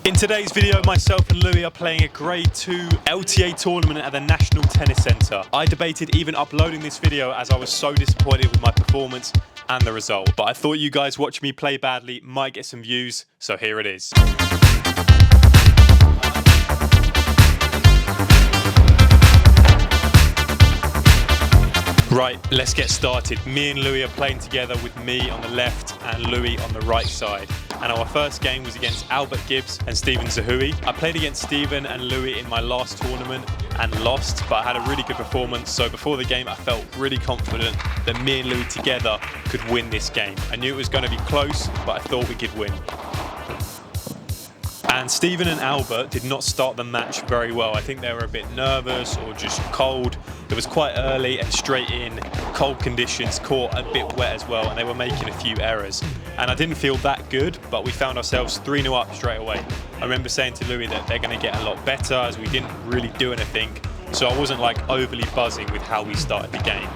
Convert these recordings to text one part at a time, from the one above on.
In today's video, myself and Louis are playing a Grade 2 LTA tournament at the National Tennis Centre. I debated even uploading this video as I was so disappointed with my performance and the result. But I thought you guys watching me play badly might get some views, so here it is. Right, let's get started. Me and Louis are playing together with me on the left and Louis on the right side. And our first game was against Albert Gibbs and Stephen Zahui. I played against Stephen and Louis in my last tournament and lost, but I had a really good performance. So before the game, I felt really confident that me and Louis together could win this game. I knew it was going to be close, but I thought we could win. And Stephen and Albert did not start the match very well. I think they were a bit nervous or just cold. It was quite early and straight in, cold conditions, court a bit wet as well, and they were making a few errors. And I didn't feel that good, but we found ourselves 3-0 up straight away. I remember saying to Louis that they're going to get a lot better as we didn't really do anything. So I wasn't like overly buzzing with how we started the game.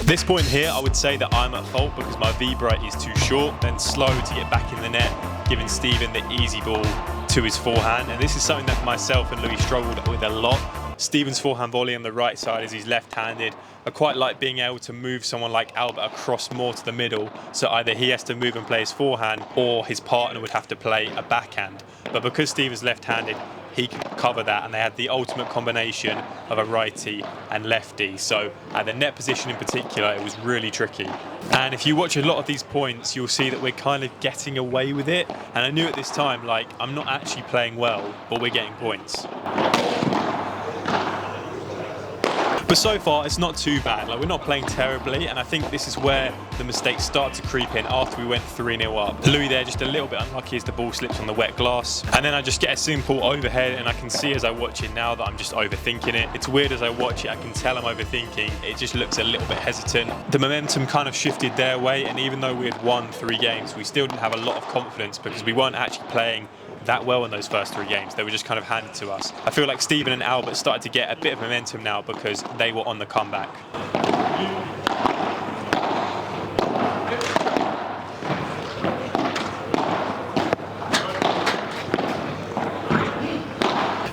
This point here, I would say that I'm at fault because my vibra is too short, then slow to get back in the net, giving Stephen the easy ball to his forehand. And this is something that myself and Louis struggled with a lot. Stephen's forehand volley on the right side, as he's left-handed. I quite like being able to move someone like Albert across more to the middle, so either he has to move and play his forehand or his partner would have to play a backhand. But because Stephen's left-handed, he could cover that, and they had the ultimate combination of a righty and lefty. So at the net position in particular, it was really tricky. And if you watch a lot of these points, you'll see that we're kind of getting away with it. And I knew at this time, like, I'm not actually playing well, but we're getting points. But so far, it's not too bad. Like, we're not playing terribly, and I think this is where the mistakes start to creep in after we went 3-0 up. Louis there just a little bit unlucky as the ball slips on the wet glass. And then I just get a simple overhead, and I can see as I watch it now that I'm just overthinking it. It's weird as I watch it, I can tell I'm overthinking. It just looks a little bit hesitant. The momentum kind of shifted their way, and even though we had won 3 games, we still didn't have a lot of confidence because we weren't actually playing that well in those first 3 games. They were just kind of handed to us. I feel like Stephen and Albert started to get a bit of momentum now because they were on the comeback.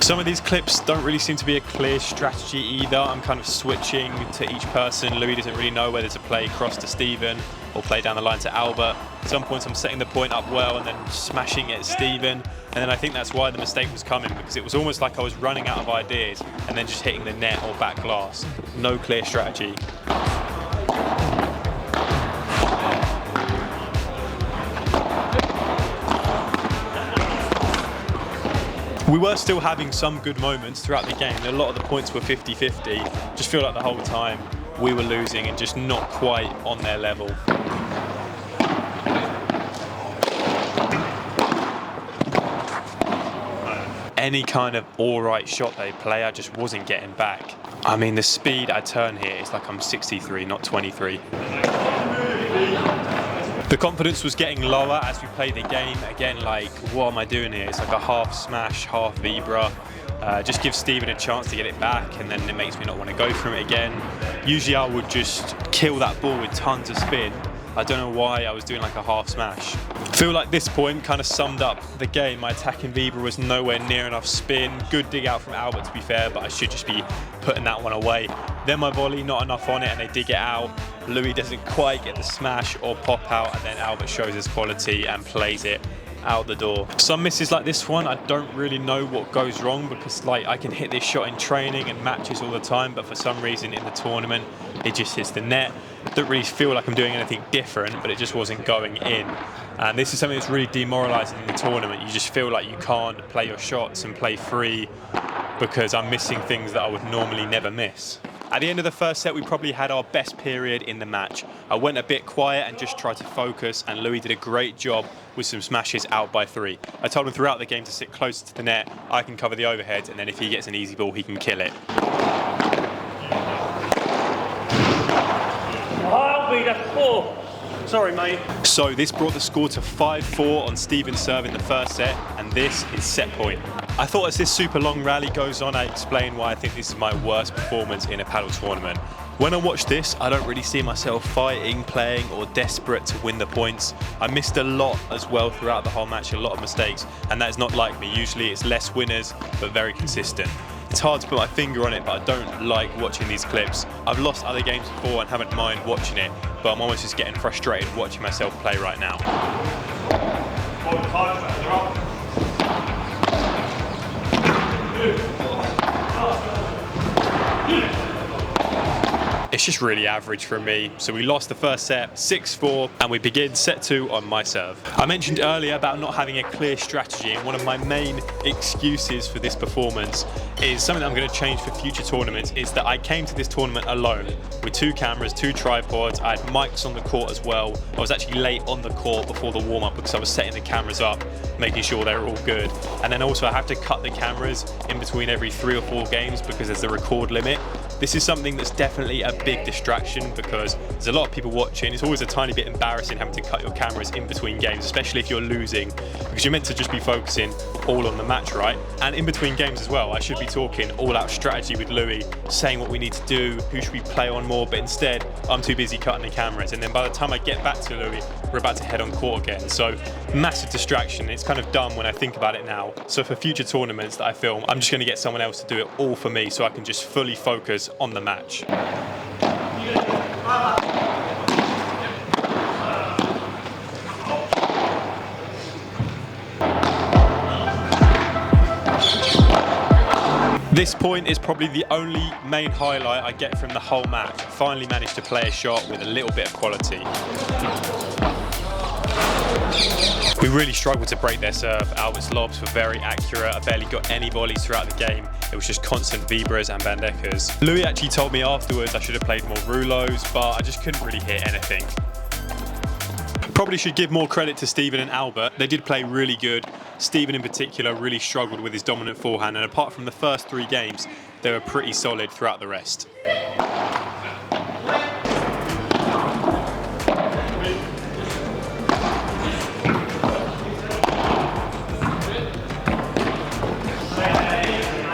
Some of these clips don't really seem to be a clear strategy either. I'm kind of switching to each person. Louis doesn't really know whether to play cross to Stephen or play down the line to Albert. At some points I'm setting the point up well and then smashing it at Stephen. And then I think that's why the mistake was coming, because it was almost like I was running out of ideas and then just hitting the net or back glass. No clear strategy. We were still having some good moments throughout the game. A lot of the points were 50-50. Just feel like the whole time we were losing and just not quite on their level. Any kind of alright shot they play, I just wasn't getting back. I mean, the speed I turn here is like I'm 63, not 23. The confidence was getting lower as we played the game. Again, like, what am I doing here? It's like a half smash, half vibra. Just give Stephen a chance to get it back, and then it makes me not want to go for it again. Usually I would just kill that ball with tons of spin. I don't know why I was doing like a half smash. I feel like this point kind of summed up the game. My attacking vibra was nowhere near enough spin. Good dig out from Albert, to be fair, but I should just be putting that one away. Then my volley, not enough on it, and they dig it out. Louis doesn't quite get the smash or pop out, and then Albert shows his quality and plays it out the door. Some misses like this one, I don't really know what goes wrong, because like I can hit this shot in training and matches all the time, but for some reason in the tournament it just hits the net. Don't really feel like I'm doing anything different, but it just wasn't going in. And this is something that's really demoralizing in the tournament. You just feel like you can't play your shots and play free because I'm missing things that I would normally never miss. At the end of the first set, we probably had our best period in the match. I went a bit quiet and just tried to focus, and Louis did a great job with some smashes out by 3. I told him throughout the game to sit closer to the net. I can cover the overheads, and then if he gets an easy ball, he can kill it. That's 4. Sorry, mate. So this brought the score to 5-4 on Steven's serve in the first set, and this is set point. I thought as this super long rally goes on, I explain why I think this is my worst performance in a paddle tournament. When I watch this, I don't really see myself fighting, playing, or desperate to win the points. I missed a lot as well throughout the whole match, a lot of mistakes, and that is not like me. Usually it's less winners, but very consistent. It's hard to put my finger on it, but I don't like watching these clips. I've lost other games before and haven't mind watching it, but I'm almost just getting frustrated watching myself play right now. It's just really average from me. So we lost the first set 6-4 and we begin set 2 on my serve. I mentioned earlier about not having a clear strategy, and one of my main excuses for this performance is something that I'm going to change for future tournaments. Is that I came to this tournament alone with 2 cameras, 2 tripods. I had mics on the court as well. I was actually late on the court before the warm-up because I was setting the cameras up, making sure they were all good. And then also I have to cut the cameras in between every 3 or 4 games because there's the record limit. This is something that's definitely a big distraction because there's a lot of people watching. It's always a tiny bit embarrassing having to cut your cameras in between games, especially if you're losing, because you're meant to just be focusing all on the match, right? And in between games as well, I should be talking all-out strategy with Louis, saying what we need to do, who should we play on more, but instead I'm too busy cutting the cameras. And then by the time I get back to Louis, we're about to head on court again. So massive distraction. It's kind of dumb when I think about it now. So for future tournaments that I film, I'm just going to get someone else to do it all for me so I can just fully focus on the match. This point is probably the only main highlight I get from the whole match. Finally managed to play a shot with a little bit of quality. We really struggled to break their serve. Albert's lobs were very accurate. I barely got any volleys throughout the game. It was just constant vibras and bandejas. Louis actually told me afterwards I should have played more rouleaus, but I just couldn't really hit anything. Probably should give more credit to Steven and Albert. They did play really good. Steven in particular really struggled with his dominant forehand, and apart from the first 3 games, they were pretty solid throughout the rest.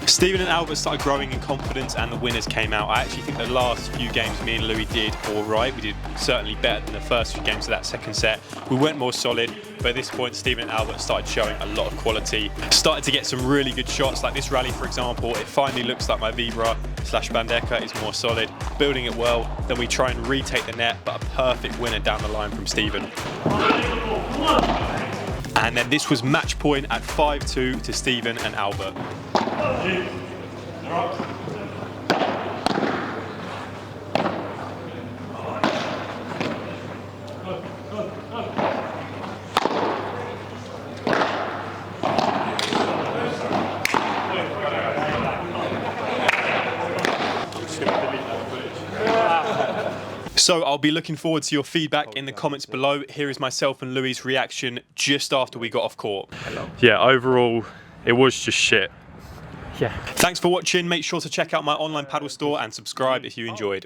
Steven and Albert started growing in confidence and the winners came out. I actually think the last few games me and Louis did all right. We did certainly better than the first few games of that second set. We went more solid, but at this point Steven and Albert started showing a lot of quality. Started to get some really good shots, like this rally for example. It finally looks like my vibra/bandeja is more solid. Building it well, then we try and retake the net, but a perfect winner down the line from Steven. And then this was match point at 5-2 to Steven and Albert. So I'll be looking forward to your feedback in the comments below. Here is myself and Louis' reaction just after we got off court. Yeah, overall, it was just shit. Yeah. Thanks for watching. Make sure to check out my online paddle store and subscribe if you enjoyed.